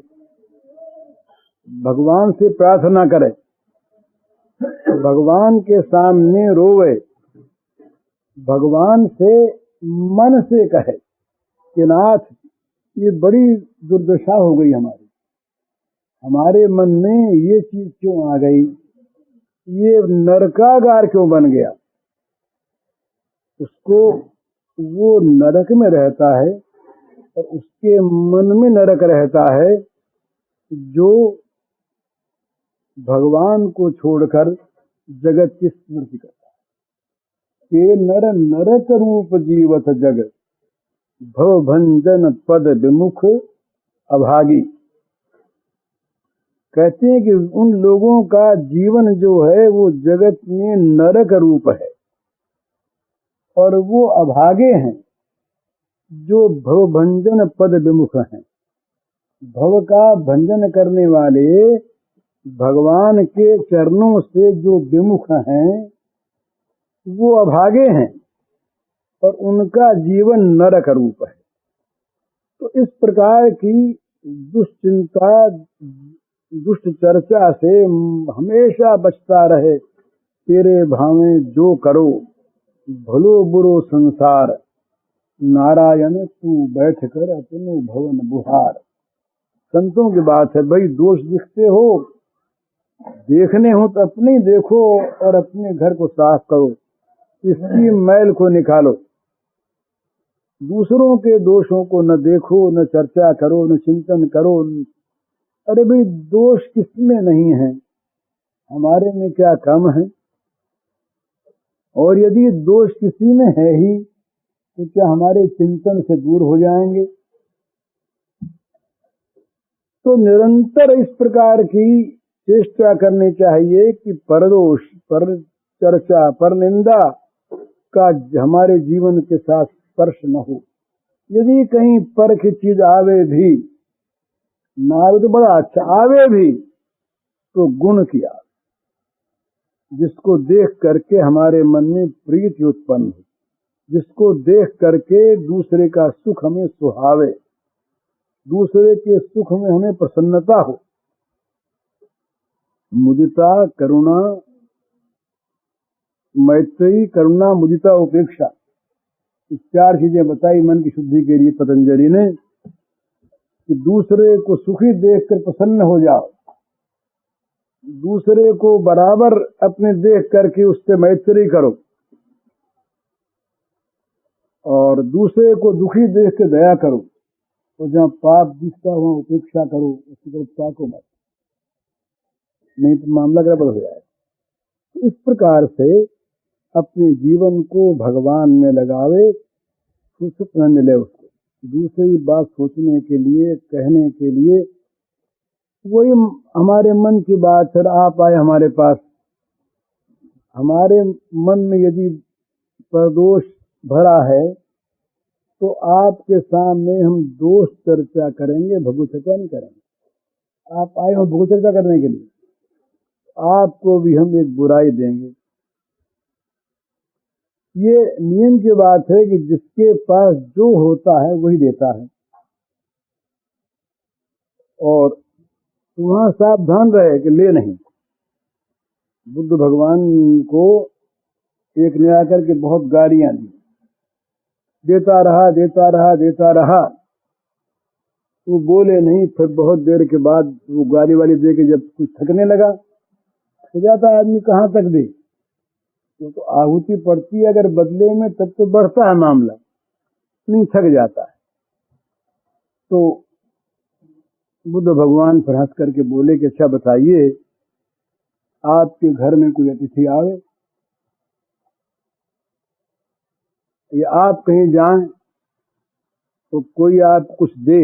भगवान से प्रार्थना करे, भगवान के सामने रोवे, भगवान से मन से कहे कि नाथ ये बड़ी दुर्दशा हो गई हमारी, हमारे मन में ये चीज क्यों आ गई, ये नरकागार क्यों बन गया। उसको वो नरक में रहता है और उसके मन में नरक रहता है जो भगवान को छोड़कर जगत की स्मृति करता है। ये नर नरक रूप जीवत जग, भव भंजन पद विमुख अभागी। कहते हैं कि उन लोगों का जीवन जो है वो जगत में नरक रूप है और वो अभागे हैं जो भव भंजन पद विमुख हैं। भव का भंजन करने वाले, भगवान के चरणों से जो विमुख हैं वो अभागे हैं और उनका जीवन नरक रूप है। तो इस प्रकार की दुश्चिंता, दुष्ट चर्चा से हमेशा बचता रहे। तेरे भावे जो करो भलो बुरो संसार, नारायण तू बैठ कर अपने भवन बुहार। संतों की बात है, भाई दोष दिखते हो, देखने हो तो अपने देखो और अपने घर को साफ करो, इसकी मैल को निकालो। दूसरों के दोषों को न देखो, न चर्चा करो, न चिंतन करो। अरे भाई दोष किसमें नहीं है, हमारे में क्या कम है। और यदि दोष किसी में है ही तो क्या हमारे चिंतन से दूर हो जाएंगे। तो निरंतर इस प्रकार की चेष्टा करनी चाहिए कि परदोष, पर चर्चा, पर निंदा का हमारे जीवन के साथ स्पर्श न हो। यदि कहीं पर की चीज आवे भी, ना आवे तो बड़ा अच्छा, आवे भी तो गुण किया, जिसको देख करके हमारे मन में प्रीति उत्पन्न हो, जिसको देख करके दूसरे का सुख हमें सुहावे, दूसरे के सुख में हमें प्रसन्नता हो। मुदिता, करुणा, मैत्री, करुणा, मुदिता, उपेक्षा, इस चार चीजें बताई मन की शुद्धि के लिए पतंजलि ने, कि दूसरे को सुखी देखकर प्रसन्न हो जाओ, दूसरे को बराबर अपने देख करके उससे मैत्री करो और दूसरे को दुखी देख के दया करो। तो जहाँ पाप दिखता हो उपेक्षा करो, उसकी तरफ ताको मत, नहीं तो मामला गड़बड़ हो जाए। तो इस प्रकार से अपने जीवन को भगवान में लगावे, सुख न मिले उसको दूसरी बात सोचने के लिए, कहने के लिए। वही हमारे मन की बात, फिर आप आए हमारे पास, हमारे मन में यदि परदोष भरा है तो आपके सामने हम दोष चर्चा करेंगे, भगवत चर्चा नहीं करेंगे। आप आए हो भगवत चर्चा करने के लिए, आपको भी हम एक बुराई देंगे। ये नियम की बात है कि जिसके पास जो होता है वही देता है। और वहां सावधान रहे कि ले नहीं। बुद्ध भगवान को एक ने आकर के बहुत गालियां दी, देता रहा देता रहा देता रहा, वो बोले नहीं। फिर बहुत देर के बाद वो गाली वाली दे के जब कुछ थकने लगा, तो जाता आदमी कहाँ तक दे, तो आहुति पड़ती है अगर बदले में तब तो बढ़ता है मामला, नहीं थक जाता है। तो बुद्ध भगवान फिर हंस करके बोले कि अच्छा बताइए, आपके घर में कोई अतिथि आवे या आप कहीं जाएं तो कोई आप कुछ दे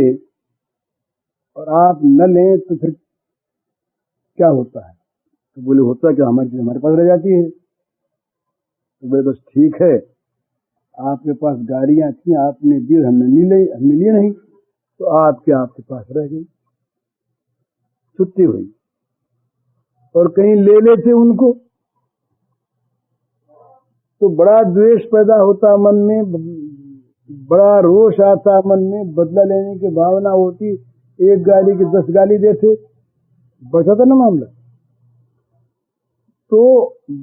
और आप न लें तो फिर क्या होता है? तो बोले होता क्या, हमारी चीज हमारे पास रह जाती है। तो बोले बस ठीक है, आपके पास गाड़ियां थी, आपने दी, हमने लिए नहीं, तो आपके पास रह गई, छुट्टी हुई। और कहीं ले लेते उनको तो बड़ा द्वेष पैदा होता मन में, बड़ा रोष आता मन में, बदला लेने की भावना होती। एक गाली की 10 गाली देते, बचा था ना मामला। तो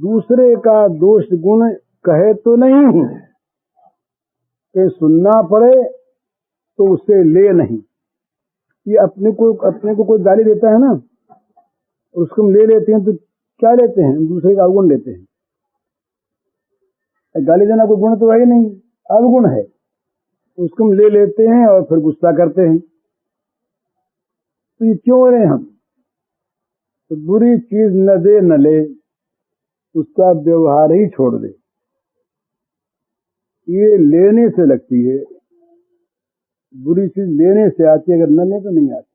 दूसरे का दोष गुण कहे तो नहीं कि सुनना पड़े तो उसे ले नहीं। ये अपने को कोई गाली देता है ना, उसको हम ले लेते हैं तो क्या लेते हैं? दूसरे का अवगुण लेते हैं। गाली देना कोई गुण तो है ही नहीं, अवगुण है, उसको हम ले लेते हैं और फिर गुस्सा करते हैं। तो ये क्यों रहे हम? तो बुरी चीज न दे न ले, उसका व्यवहार ही छोड़ दे। ये लेने से लगती है, बुरी चीज लेने से आती है, अगर न ले तो नहीं आती।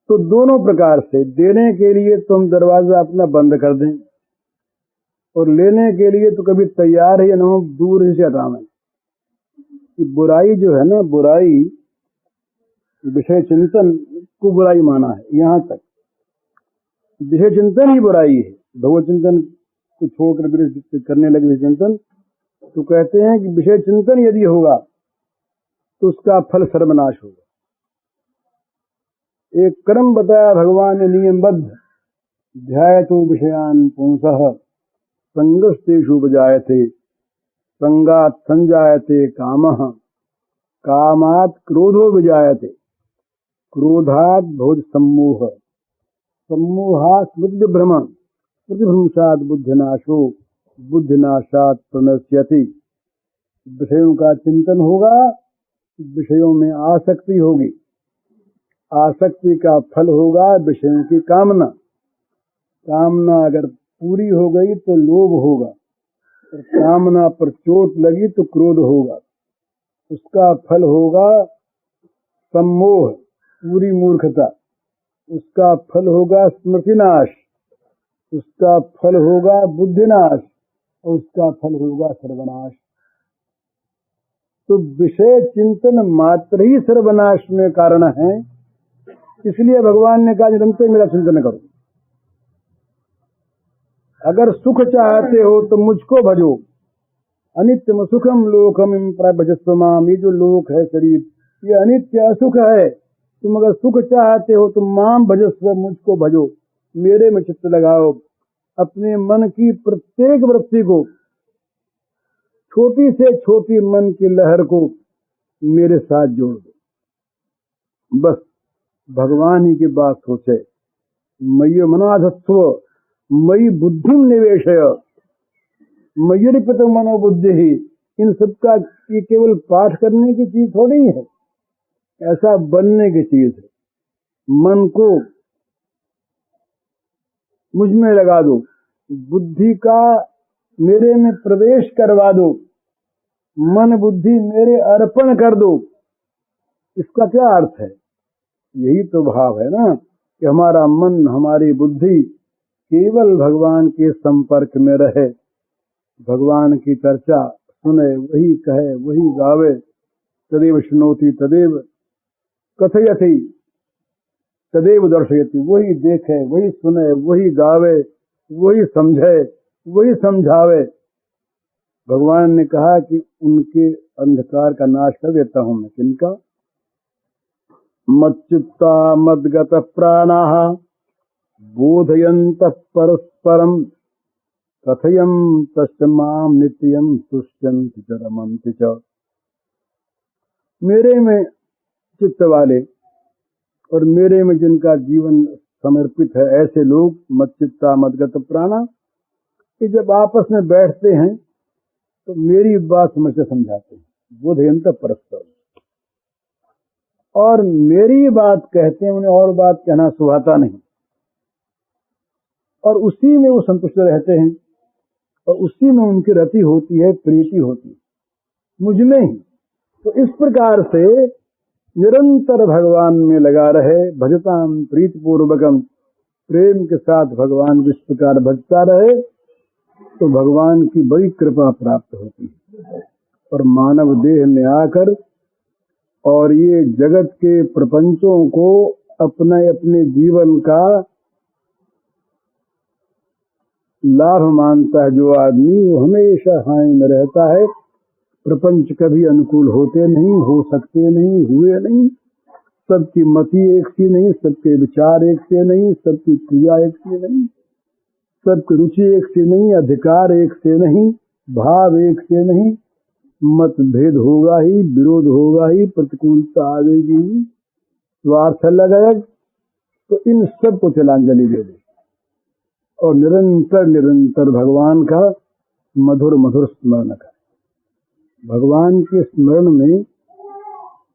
तो दोनों प्रकार से, देने के लिए तो हम दरवाजा अपना बंद कर दें, और लेने के लिए तो कभी तैयार है या ना, दूर ही से हटाना है। कि बुराई जो है ना, बुराई विषय चिंतन को बुराई माना है। यहां तक विषय चिंतन ही बुराई है। भगवत चिंतन को छोड़कर करने लगे विषय चिंतन, तो कहते हैं कि विषय चिंतन यदि होगा तो उसका फल सर्वनाश होगा। एक क्रम बताया भगवान ने नियमबद्ध, ध्यायतो विषयान पुंसः संगस्तेषु उपजायते, संगात् संजायते कामः, कामात् क्रोधो विजायते, क्रोधात् भवति सम्मोहः, सम्मोहात् स्मृतिभ्रमः, स्मृतिभ्रंशात् बुद्धिनाशो, बुद्धिनाशात् प्रणश्यति। विषयों का चिंतन होगा, विषयों में आसक्ति होगी, आसक्ति का फल होगा विषयों की कामना। कामना अगर पूरी हो गई तो लोभ होगा, और कामना पर चोट लगी तो क्रोध होगा। उसका फल होगा सम्मोह, पूरी मूर्खता। उसका फल होगा स्मृतिनाश, उसका फल होगा बुद्धिनाश, और उसका फल होगा सर्वनाश। तो विषय चिंतन मात्र ही सर्वनाश में कारण है। इसलिए भगवान ने कहा निरंतर मेरा चिंतन करो। अगर सुख चाहते हो तो मुझको भजो, अनित्यम सुखम लोकम भजस्व माम। ये जो लोक है, शरीर, ये अनित्य असुख है। तुम अगर सुख चाहते हो तो माम भजस्व, मुझको भजो, मेरे में चित्त लगाओ। अपने मन की प्रत्येक वृत्ति को, छोटी से छोटी मन की लहर को मेरे साथ जोड़ दो। बस भगवान ही की बात सोचे। मयि मनाधत्व मयि बुद्धिम निवेशय, मय्यर्पित मनोबुद्धि ही। इन सबका ये केवल पाठ करने की चीज थोड़ी है, ऐसा बनने की चीज है। मन को मुझ में लगा दो, बुद्धि का मेरे में प्रवेश करवा दो, मन बुद्धि मेरे अर्पण कर दो। इसका क्या अर्थ है? यही तो भाव है ना, कि हमारा मन, हमारी बुद्धि केवल भगवान के संपर्क में रहे, भगवान की चर्चा सुने, वही कहे, वही गावे, तदेव शृणोति तदेव कथयति तदेव दर्शयति, वही देखे, वही सुने, वही गावे, वही समझे, वही समझावे। भगवान ने कहा कि उनके अंधकार का नाश कर देता हूं मैं। किनका? मच्चित्ता मद्गत प्राणाः बोधयन्तः परस्परम् कथयन्तश्च मां नित्यं तुष्यन्ति च रमन्ति च। मेरे में चित्त वाले और मेरे में जिनका जीवन समर्पित है, ऐसे लोग मच्चित्ता मद्गत प्राणा, कि जब आपस में बैठते हैं तो मेरी बात समझ से समझाते हैं। बोधयन्तः परस्परम्, और मेरी बात कहते हैं, उन्हें और बात कहना सुहाता नहीं, और उसी में वो संतुष्ट रहते हैं, और उसी में उनकी रति होती है, प्रीति होती है, मुझ में ही। तो इस प्रकार से निरंतर भगवान में लगा रहे, भजताम प्रीतिपूर्वकम, प्रेम के साथ भगवान को इस प्रकार भजता रहे, तो भगवान की बड़ी कृपा प्राप्त होती है। और मानव देह में आकर और ये जगत के प्रपंचों को अपने अपने जीवन का लाभ मानता है जो आदमी, वो हमेशा हानि में रहता है। प्रपंच कभी अनुकूल होते नहीं, हो सकते नहीं, हुए नहीं। सबकी मति एक सी नहीं, सबके विचार एक से नहीं, सबकी क्रिया एक से नहीं, सबकी रुचि एक से नहीं, अधिकार एक से नहीं, भाव एक से नहीं। मतभेद होगा ही, विरोध होगा ही, प्रतिकूलता आएगी ही, स्वार्थ लगाया। तो इन सब को तिलांजलि दे दे और निरंतर निरंतर भगवान का मधुर मधुर स्मरण कर। भगवान के स्मरण में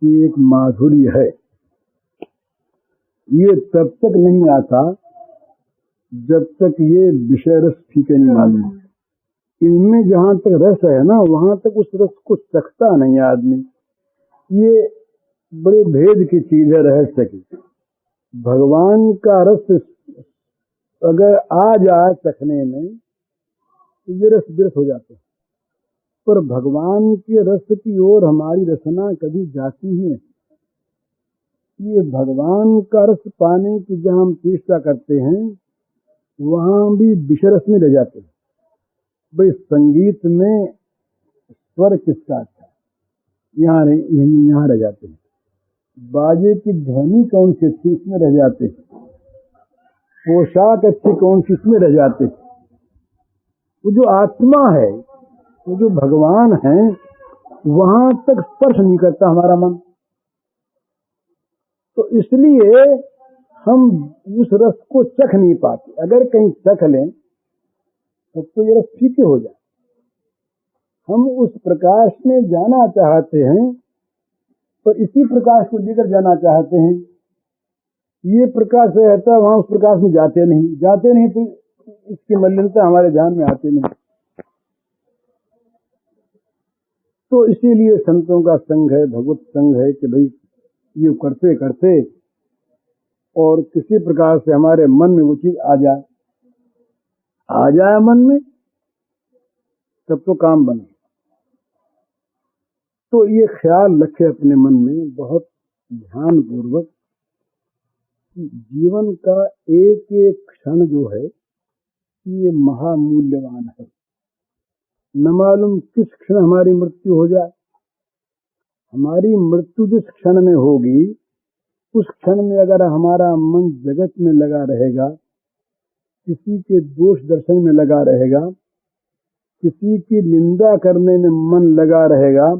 एक माधुर्य है, ये तब तक नहीं आता जब तक ये विषय रस ठीक नहीं मालूम। इनमें जहां तक रस है ना, वहां तक उस रस को चखता नहीं आदमी। ये बड़े भेद की चीज है, रहस्य की। भगवान का रस अगर आ जाए चखने में तो ये रस विरस हो जाते हैं, पर भगवान के रस की ओर हमारी रसना कभी जाती ही नहीं। ये भगवान का रस पाने की जहां हम चेष्टा करते हैं, वहां भी विषय रस में रह जाते हैं। भाई संगीत में स्वर किसका अच्छा है, यहाँ रह जाते हैं। बाजे की ध्वनि कौन सी अच्छी, इसमें रह जाते हैं। पोशाक अच्छी कौन सी, इसमें रह जाते हैं। वो जो आत्मा है, वो जो भगवान है, वहां तक स्पर्श नहीं करता हमारा मन। तो इसलिए हम उस रस को चख नहीं पाते। अगर कहीं चख लें तब तो ये रस फीके हो जाए। हम उस प्रकाश में जाना चाहते हैं, पर इसी प्रकाश को लेकर जाना चाहते हैं। ये प्रकाश रहता है वहां, उस प्रकाश में जाते नहीं तो इसकी मलिनता हमारे ध्यान में आती नहीं। तो इसीलिए संतों का संग है, भगवत संग है कि भाई ये करते करते और किसी प्रकार से हमारे मन में वो चीज आ जाए मन में, तब तो काम बने। तो ये ख्याल रखे अपने मन में बहुत ध्यान पूर्वक, जीवन का एक एक क्षण जो है ये महामूल्यवान है। न मालूम किस क्षण हमारी मृत्यु हो जाए। हमारी मृत्यु जिस क्षण में होगी, उस क्षण में अगर हमारा मन जगत में लगा रहेगा, किसी के दोष दर्शन में लगा रहेगा, किसी की निंदा करने में मन लगा रहेगा,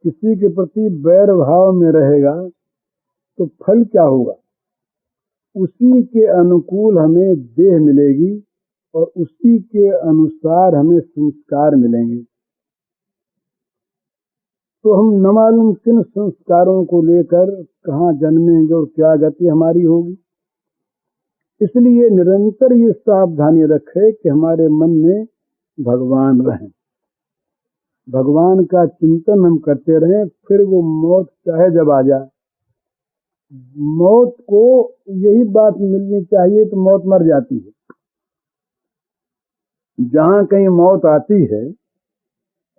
किसी के प्रति बैर भाव में रहेगा, तो फल क्या होगा? उसी के अनुकूल हमें देह मिलेगी और उसी के अनुसार हमें संस्कार मिलेंगे। तो हम न मालूम किन संस्कारों को लेकर कहाँ जन्मेंगे और क्या गति हमारी होगी। इसलिए निरंतर ये सावधानी रखे कि हमारे मन में भगवान रहें, भगवान का चिंतन हम करते रहें। फिर वो मौत चाहे जब आ जाए, मौत को यही बात मिलनी चाहिए तो मौत मर जाती है। जहां कहीं मौत आती है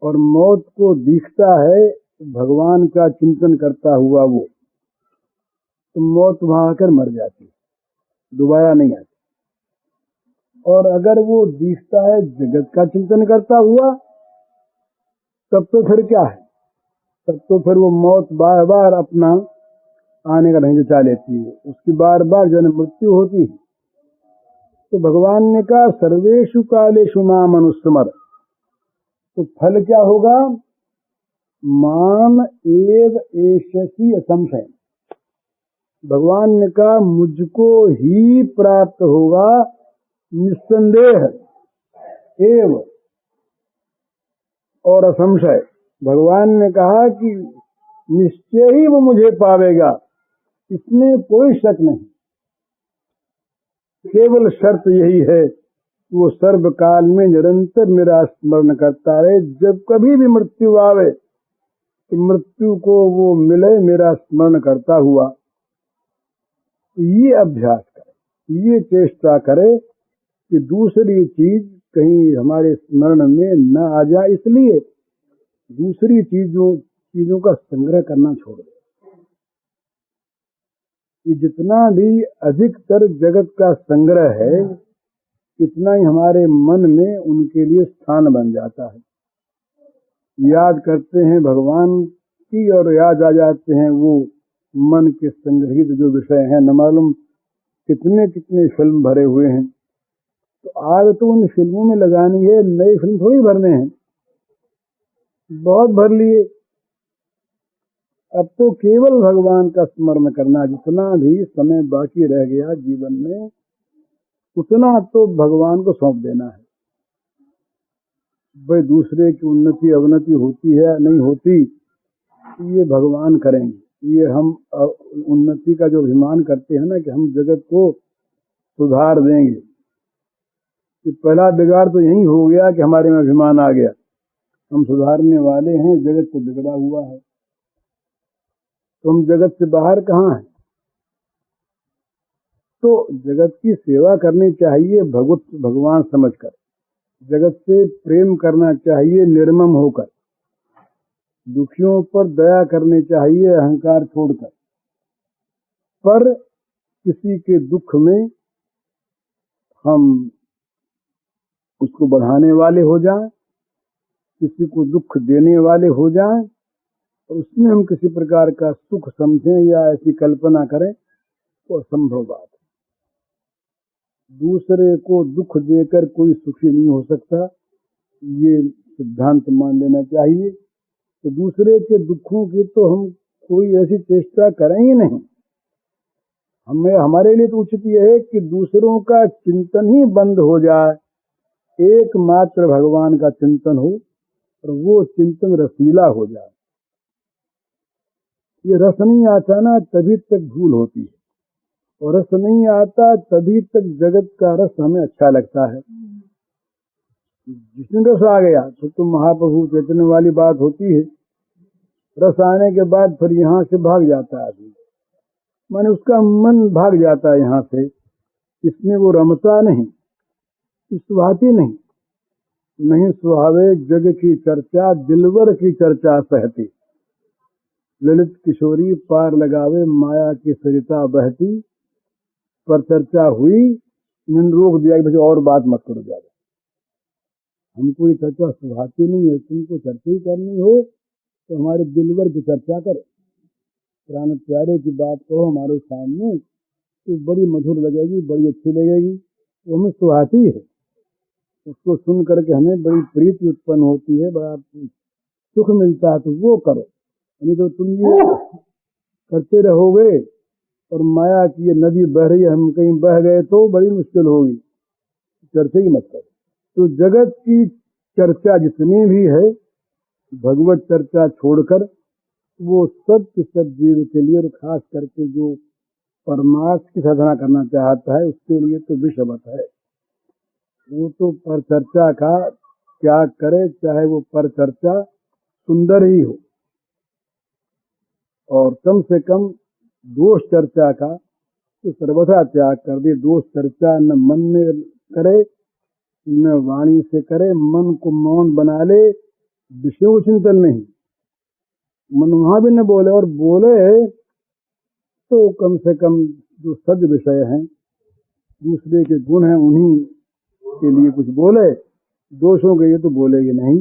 और मौत को दिखता है भगवान का चिंतन करता हुआ वो, तो मौत वहां आकर मर जाती है, दोबारा नहीं आती। और अगर वो दिखता है जगत का चिंतन करता हुआ, तब तो फिर क्या है, तब तो फिर वो मौत बार बार अपना आने का ढंग चाह लेती है, उसकी बार बार जन्म मृत्यु होती है। तो भगवान ने कहा सर्वेषु कालेषु माम अनुस्मर, तो फल क्या होगा, माम एव एषसि असंशय। भगवान ने कहा मुझको ही प्राप्त होगा निस्संदेह, एव और असंशय। भगवान ने कहा कि निश्चय ही वो मुझे पावेगा, इसमें कोई शक नहीं। केवल शर्त यही है वो सर्व काल में निरंतर मेरा स्मरण करता रहे, जब कभी भी मृत्यु आवे तो मृत्यु को वो मिले मेरा स्मरण करता हुआ। ये अभ्यास करे, ये चेष्टा करे कि दूसरी चीज कहीं हमारे स्मरण में न आ जाए, इसलिए दूसरी चीजों का संग्रह करना छोड़ दे। कि जितना भी अधिकतर जगत का संग्रह है, इतना ही हमारे मन में उनके लिए स्थान बन जाता है। याद करते हैं भगवान की और याद आ जाते हैं वो मन के संग्रहित जो विषय हैं, न मालूम कितने कितने फिल्म भरे हुए हैं। तो आग तो उन फिल्मों में लगानी है, नई फिल्म थोड़ी भरने हैं, बहुत भर लिए। अब तो केवल भगवान का स्मरण करना, जितना भी समय बाकी रह गया जीवन में उतना तो भगवान को सौंप देना है। भाई दूसरे की उन्नति अवनति होती है नहीं होती, ये भगवान करेंगे। ये हम उन्नति का जो अभिमान करते हैं ना कि हम जगत को सुधार देंगे, कि पहला बिगाड़ तो यही हो गया कि हमारे में अभिमान आ गया, हम सुधारने वाले हैं, जगत तो बिगड़ा हुआ है। तो हम जगत से बाहर कहाँ हैं। तो जगत की सेवा करनी चाहिए भगवान समझकर, जगत से प्रेम करना चाहिए निर्मम होकर, दुखियों पर दया करनी चाहिए अहंकार छोड़कर। पर किसी के दुख में हम उसको बढ़ाने वाले हो जाएं, किसी को दुख देने वाले हो जाएं, और उसमें हम किसी प्रकार का सुख समझें या ऐसी कल्पना करें, तो असंभव बात है। दूसरे को दुख देकर कोई सुखी नहीं हो सकता, ये सिद्धांत मान लेना चाहिए। तो दूसरे के दुखों की तो हम कोई ऐसी चेष्टा करें ही नहीं। हमारे लिए तो उचित यह है कि दूसरों का चिंतन ही बंद हो जाए, एकमात्र भगवान का चिंतन हो, और वो चिंतन रसीला हो जाए। ये रस नहीं आता ना तभी तक भूल होती है, और रस नहीं आता तभी तक जगत का रस हमें अच्छा लगता है। जिसमें रस आ गया तो महाप्रभु चैतन्य वाली बात होती है, रस आने के बाद फिर यहाँ से भाग जाता है आदमी, माने उसका मन भाग जाता है यहाँ से, इसमें वो रमता नहीं, सुहाती नहीं सुहावे जग की चर्चा, दिलवर की चर्चा सहती। ललित किशोरी पार लगावे माया की सरिता बहती, पर चर्चा हुई मैंने रोक दिया कि भाई और बात मत करो ज्यादा, हमको ये चर्चा सुहाती नहीं है। तुमको चर्चा ही करनी हो तो हमारे दिलवर की चर्चा करो, प्राण प्यारे की बात कहो हमारे सामने, तो बड़ी मधुर लगेगी, बड़ी अच्छी लगेगी, वो हमें सुहाती है। उसको सुन करके हमें बड़ी प्रीति उत्पन्न होती है, बड़ा सुख मिलता है, तो वो करो। नहीं तो तुम ये करते रहोगे और माया की ये नदी बह रही है, हम कहीं बह गए तो बड़ी मुश्किल होगी, चर्चा ही मत करो। तो जगत की चर्चा जितनी भी है, भगवत चर्चा छोड़कर वो सब के सब जीव के लिए, और खास करके जो परमार्थ की साधना करना चाहता है उसके लिए तो विषमत है। वो तो पर चर्चा का त्याग करे, चाहे वो पर चर्चा सुंदर ही हो, और कम से कम दोष चर्चा का तो सर्वथा त्याग कर दे। दोष चर्चा न मन में करे न वाणी से करे, मन को मौन बना ले, विषयों चिंतन नहीं, मन वहां भी न बोले, और बोले तो कम से कम जो सद विषय हैं, दूसरे के गुण हैं, उन्हीं के लिए कुछ बोले, दोषों के लिए तो बोलेगे नहीं।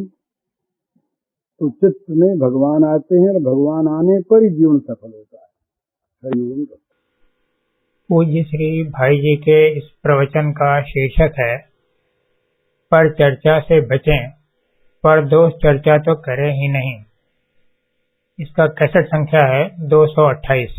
तो चित्त में भगवान आते हैं और भगवान आने पर ही जीवन सफल होता है। हरिओम। पूज्य श्री भाई जी के इस प्रवचन का शीर्षक है पर चर्चा से बचें, पर दोष चर्चा तो करें ही नहीं। इसका कैसेट संख्या है 228।